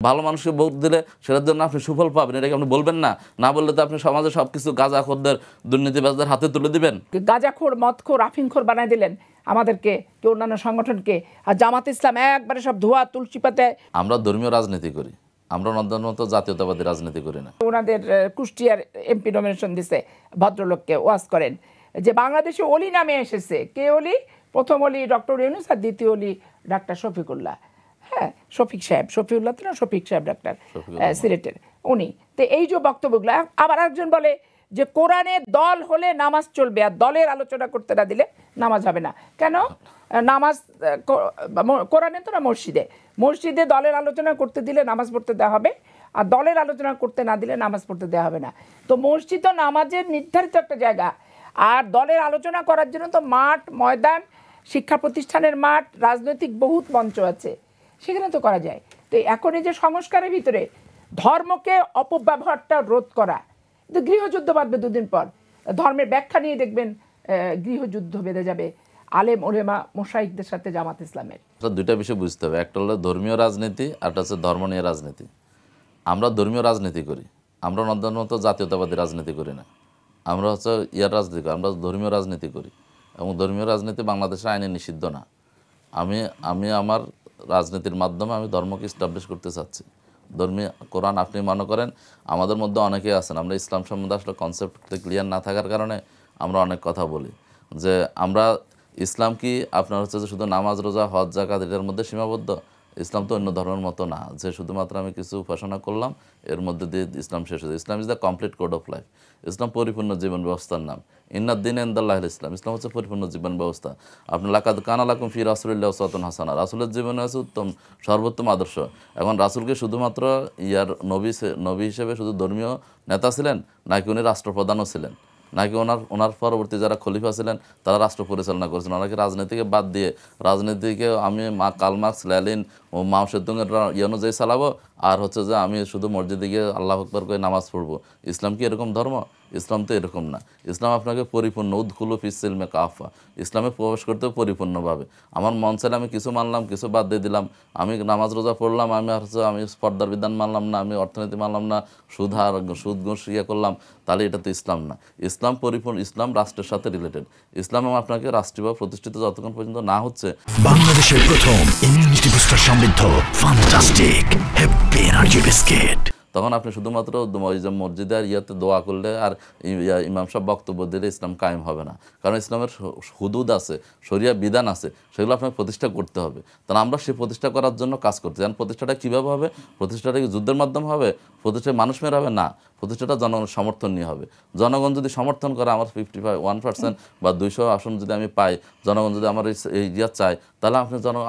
ভালো মানুষকে ভোট দিলে সেটার জন্য আপনি সুফল পাবেন, এটাকে আপনি বলবেন না? না বললে তো আপনি সমাজে সব কিছু গাঁজাখোরদের, দুর্নীতিবাজদের হাতে তুলে দিবেন। গাঁজাখোর, মদখোর, আফিংখোর বানাই দিলেন আমাদেরকে, কি অন্যান্য সংগঠনকে। আর জামাত ইসলাম একবারে সব ধোয়া তুলসী পাতায়। আমরা ধর্মীয় রাজনীতি করি, আমরা নন্দনত জাতীয়তাবাদী রাজনীতি করি না। ওনাদের কুষ্টিয়ার এমপি নমিনেশন দিছে ভদ্রলোককে, ওয়াজ করেন যে বাংলাদেশে অলি নামে এসেছে। কে অলি? প্রথম অলি ডক্টর ইউনূস, আর দ্বিতীয় অলি ডাক্তার শফিকুল্লাহ। হ্যাঁ, শফিক সাহেব, শফিউল্লাহ তো না, শফিক সাহেব ডাক্তার, সিলেটের উনি। তো এই যে বক্তব্যগুলো, আবার একজন বলে যে কোরআনের দল হলে নামাজ চলবে, আর দলের আলোচনা করতে না দিলে নামাজ হবে না। কেন? নামাজ কোরআনে তো না, মসজিদে। মসজিদে দলের আলোচনা করতে দিলে নামাজ পড়তে দেওয়া হবে, আর দলের আলোচনা করতে না দিলে নামাজ পড়তে দেওয়া হবে না। তো মসজিদ তো নামাজের নির্ধারিত একটা জায়গা, আর দলের আলোচনা করার জন্য তো মাঠ, ময়দান, শিক্ষা প্রতিষ্ঠানের মাঠ, রাজনৈতিক বহুত মঞ্চ আছে, সেখানে তো করা যায়। তো এখন এই যে সংস্কারের ভিতরে ধর্মকে অপব্যবহারটা রোধ করা, কিন্তু গৃহযুদ্ধ বাঁধবে দুদিন পর। ধর্মের ব্যাখ্যা নিয়ে দেখবেন গৃহযুদ্ধ বেঁধে যাবে আলেম ওলেমা মোশাইখদের সাথে জামাত ইসলামের। দুইটা বিষয় বুঝতে হবে, একটা হলো ধর্মীয় রাজনীতি, আর একটা হচ্ছে ধর্ম নিয়ে রাজনীতি। আমরা ধর্মীয় রাজনীতি করি, আমরা নন্দনত জাতীয়তাবাদী রাজনীতি করি না। আমরা হচ্ছে রাজনীতি করি, আমরা ধর্মীয় রাজনীতি করি, এবং ধর্মীয় রাজনীতি বাংলাদেশের আইনে নিষিদ্ধ না। আমি আমার রাজনীতির মাধ্যমে আমি ধর্মকে ইস্টাবলিশ করতে চাচ্ছি। ধর্মীয় কোরআন আপনি মনে করেন, আমাদের মধ্যে অনেকেই আছেন, আমরা ইসলাম সম্বন্ধে আসলে কনসেপ্টটা ক্লিয়ার না থাকার কারণে আমরা অনেক কথা বলি যে আমরা ইসলাম কি আপনার হচ্ছে যে শুধু নামাজ, রোজা, হজ, যাকাত এটার মধ্যে সীমাবদ্ধ? ইসলাম তো অন্য ধর্মের মতো না যে শুধুমাত্র আমি কিছু উপাসনা করলাম এর মধ্যে দিয়ে ইসলাম শেষ হয়েছে। Islam is the complete code of life. ইসলাম পরিপূর্ণ জীবন ব্যবস্থার নাম। ইন্নাদ দ্বীন ইনদাল্লাহিল ইসলাম। ইসলাম হচ্ছে পরিপূর্ণ জীবন ব্যবস্থা। আপনি লাকাদ কানা লাকুম ফি রাসূলিল্লাহি উসওয়াতুন হাসানাহ, রাসূলের জীবনে আছে উত্তম সর্বোত্তম আদর্শ। এখন রাসূলকে শুধুমাত্র নবী হিসেবে শুধু ধর্মীয় নেতা ছিলেন, নাকি উনি রাষ্ট্রপ্রধানও ছিলেন, নাকি ওনার পরবর্তী যারা খলিফা ছিলেন তারা রাষ্ট্র পরিচালনা করেছেন? ওনাকে রাজনীতিকে বাদ দিয়ে, রাজনীতিকে আমি কার্ল মার্কস, লেনিন ও মাও সেতুংয়ের অনুযায়ী চালাবো, আর হচ্ছে যে আমি শুধু মসজিদে গিয়ে আল্লাহু আকবার করে নামাজ পড়বো। ইসলাম কি এরকম ধর্ম? ইসলাম তো এরকম না। ইসলাম আপনাকে পরিপূর্ণ উদখুলু ফিস সিলমে কাফা, ইসলামে প্রবেশ করতে পরিপূর্ণভাবে। আমার মন চাইলে আমি কিছু মানলাম, কিছু বাদ দিয়ে দিলাম। আমি নামাজ রোজা পড়লাম, আমি স্পর্ধার বিধান মানলাম না, আমি অর্থনীতি মানলাম না, সুদ ঘুষ করলাম, তাহলে এটা তো ইসলাম না। ইসলাম পরিপূর্ণ, ইসলাম রাষ্ট্রের সাথে রিলেটেড। ইসলাম আপনাকে রাষ্ট্রীয়ভাবে প্রতিষ্ঠিত যতক্ষণ পর্যন্ত না হচ্ছে। বাংলাদেশের প্রথম ইমিউনিটি বুস্টার সমৃদ্ধ ফ্যান্টাস্টিক হ্যাপি এনার্জি বিস্কিট। তখন আপনি শুধুমাত্র ওই যে মসজিদে আর ইয়াতে দোয়া করলে আর ইমাম সাহেব বক্তব্য দিলে ইসলাম কায়েম হবে না। কারণ ইসলামের হুদুদ আছে, শরিয়া বিধান আছে, সেগুলো আপনাকে প্রতিষ্ঠা করতে হবে। তাহলে আমরা সেই প্রতিষ্ঠা করার জন্য কাজ করতে চাই। প্রতিষ্ঠাটা কীভাবে হবে? প্রতিষ্ঠাটা কি যুদ্ধের মাধ্যমে হবে? প্রতিষ্ঠায় মানুষ মেরে হবে না, প্রতিষ্ঠাটা জনগণের সমর্থন নিয়ে হবে। জনগণ যদি সমর্থন করে, আমার 51% বা 200 আসন যদি আমি পাই, জনগণ যদি আমার এই চায়, তাহলে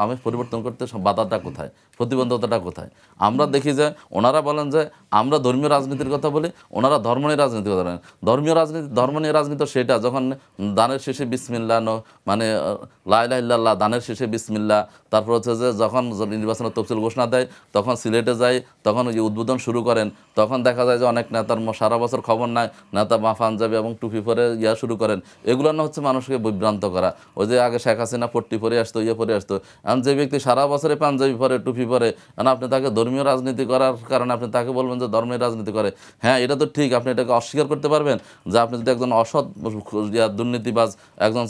আমি পরিবর্তন করতে বাধাটা কোথায়, প্রতিবন্ধকতাটা কোথায়? আমরা দেখি যে ওনারা বলেন যে আমরা ধর্মীয় রাজনীতির কথা বলি, ওনারা ধর্ম নিয়ে রাজনীতির কথা বলেন। ধর্ম নিয়ে রাজনীতি সেটা যখন দানের শেষে বিসমিল্লাহ, মানে লা ইলাহা ইল্লাল্লাহ, দানের শেষে বিসমিল্লাহ। তারপর হচ্ছে যে যখন নির্বাচনের তফসিল ঘোষণা দেয়, তখন সিলেটে যায়, তখন ওই উদ্বোধন শুরু করেন, তখন দেখা যায় যে অনেক নেতার সারা বছর খবর নাই, নেতা পাঞ্জাবি এবং টুপি পরে শুরু করেন। এগুলো না হচ্ছে মানুষকে বিভ্রান্ত করা। ওই যে আগে শেখ হাসিনা পট্টি পরে আসতো, পরে আসতো। এখন যে ব্যক্তি সারা বছরে পাঞ্জাবি পরে, টুপি পরে, কারণ আপনি তাকে ধর্মীয় রাজনীতি করার কারণে আপনি তাকে বলবেন যে ধর্মের রাজনীতি করে। হ্যাঁ, এটা তো ঠিক, আপনি এটাকে অস্বীকার করতে পারবেন যে আপনি যদি একজন অসৎ দুর্নীতিবাজ, একজন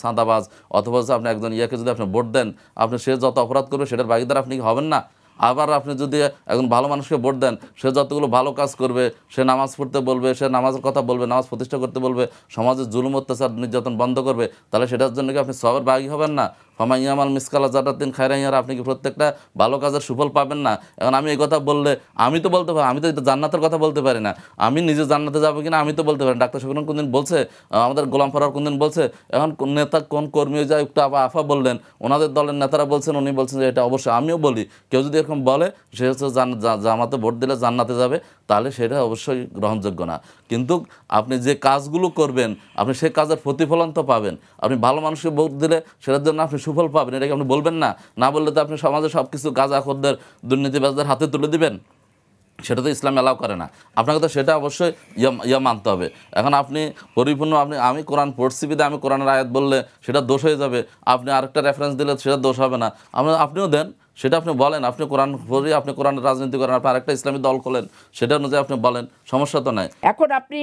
সাদাবাজ, অথবা আপনি একজন যদি আপনি ভোট দেন, আপনি সে যত অপরাধ করবে সেটার ভাগিদার আপনি হবেন না? আবার আপনি যদি একজন ভালো মানুষকে ভোট দেন, সে যতগুলো ভালো কাজ করবে, সে নামাজ পড়তে বলবে, সে নামাজের কথা বলবে, নামাজ প্রতিষ্ঠা করতে বলবে, সমাজের জুলুম অত্যাচার নির্যাতন বন্ধ করবে, তাহলে সেটার জন্য কি আপনি সবের ভাগী হবেন না? ফামা ইয়ামাল মিসকালা জারাতিন খায়রান ইয়ারা, আপনি কি প্রত্যেকটা ভালো কাজের সুফল পাবেন না? এখন আমি এই কথা বললে আমি তো বলতে পারি, আমি তো জান্নাতের কথা বলতে পারি না, আমি নিজে জান্নাতে যাবো কিনা আমি তো বলতে পারি। ডাক্তার শফিকুল কোনদিন বলছে, আমাদের গোলাম ফরহাদ কোনদিন বলছে? এখন কোন নেতা, কোন কর্মী যায় একটু আফা বললেন, ওনাদের দলের নেতারা বলছেন, উনি বলছেন যে এটা অবশ্যই। আমিও বলি, কেউ যদি এরকম বলে সে হচ্ছে জামাতে ভোট দিলে জান্নাতে যাবে, তাহলে সেটা অবশ্যই গ্রহণযোগ্য না। কিন্তু আপনি যে কাজগুলো করবেন, আপনি সে কাজের প্রতিফলন তো পাবেন। আপনি ভালো মানুষকে ভোট দিলে সেটার জন্য আপনি সুফল পাবেন, এটাকে আপনি বলবেন না? না বললে তো আপনি সমাজে সব কিছু গাঁজাখোরদের, দুর্নীতিবাজদের হাতে তুলে দিবেন। সেটা তো ইসলাম অ্যালাউ করে না। আপনাকে তো সেটা অবশ্যই মানতে হবে। এখন আপনি পরিপূর্ণ আমি কোরআন পড়ছি বিদে আমি কোরআনের আয়াত বললে সেটা দোষ হয়ে যাবে, আপনি আরেকটা রেফারেন্স দিলে সেটা দোষ হবে না। আপনিও দেন, সেটা আপনি বলেন, আপনি কোরআন পড়ে আপনি কোরআনের রাজনীতি করেন, আপনি আরেকটা ইসলামী দল খোলেন, সেটা অনুযায়ী আপনি বলেন, সমস্যা তো নাই। এখন আপনি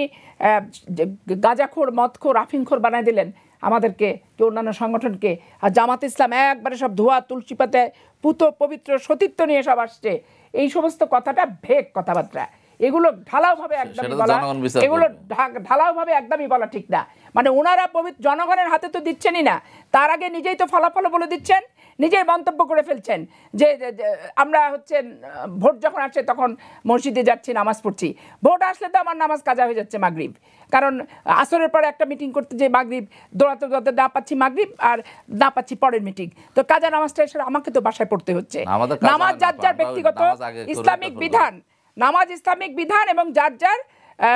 গাঁজাখোর, মদখোর, আফিংখোর বানাই দিলেন আমাদেরকে, কি অন্যান্য সংগঠনকে। আর জামাত ইসলাম একবারে সব ধোয়া তুলসী পাতায় পুত পবিত্র সতীত্ব নিয়ে সব আসছে। এই সমস্ত কথাটা ভেক কথাবার্তা, এগুলো ঢালাওভাবে একদমই বলা, এগুলো ঢালাওভাবে একদমই বলা ঠিক না। মানে ওনারা পবিত্র জনগণের হাতে তো দিচ্ছেনই না, তার আগে নিজেই তো ফলাফল বলে দিচ্ছেন, নিজেই মন্তব্য করে ফেলছেন যে আমরা হচ্ছে ভোট যখন আসছে তখন মসজিদে যাচ্ছি, নামাজ পড়ছি, ভোট আসলে তো আমার নামাজ কাজা হয়ে যাচ্ছে মাগরিব। কারণ আসরের পরে একটা মিটিং করতে যে মাগরিব দৌড়াতে দৌড়াতে না পাচ্ছি মাগরিব, আর না পাচ্ছি পরের মিটিং, তো কাজা নামাজটা এসে আমাকে তো বাসায় পড়তে হচ্ছে। নামাজ যার যার ব্যক্তিগত ইসলামিক বিধান, নামাজ ইসলামিক বিধান এবং যার যার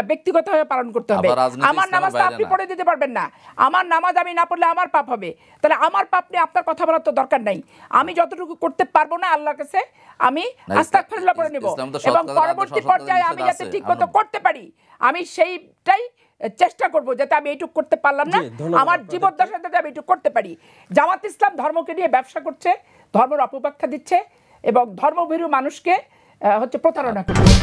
ব্যক্তিগতভাবে পালন করতে হবে। আমার নামাজটা আপনি পড়ে দিতে পারবেন না, আমার নামাজ আমি না পড়লে আমার পাপ হবে। তাহলে আমার পাপ নিয়ে আপনার কথা বলার তো দরকার নাই। আমি যতটুকু করতে পারবো না আল্লাহর কাছে আমি আস্তাগফিরুল্লাহ পড়ে নেব, এবং পরবর্তী পর্যায়ে আমি যাতে ঠিকমতো করতে পারি আমি সেইটাই চেষ্টা করব, যাতে আমি এইটুকু করতে পারলাম না আমার জীবদ্দশায় যাতে আমি এইটুকু করতে পারি। জামাত ইসলাম ধর্মকে নিয়ে ব্যবসা করছে, ধর্মের অপব্যাখ্যা দিচ্ছে এবং ধর্মভীরু মানুষকে হচ্ছে প্রতারণা করছে।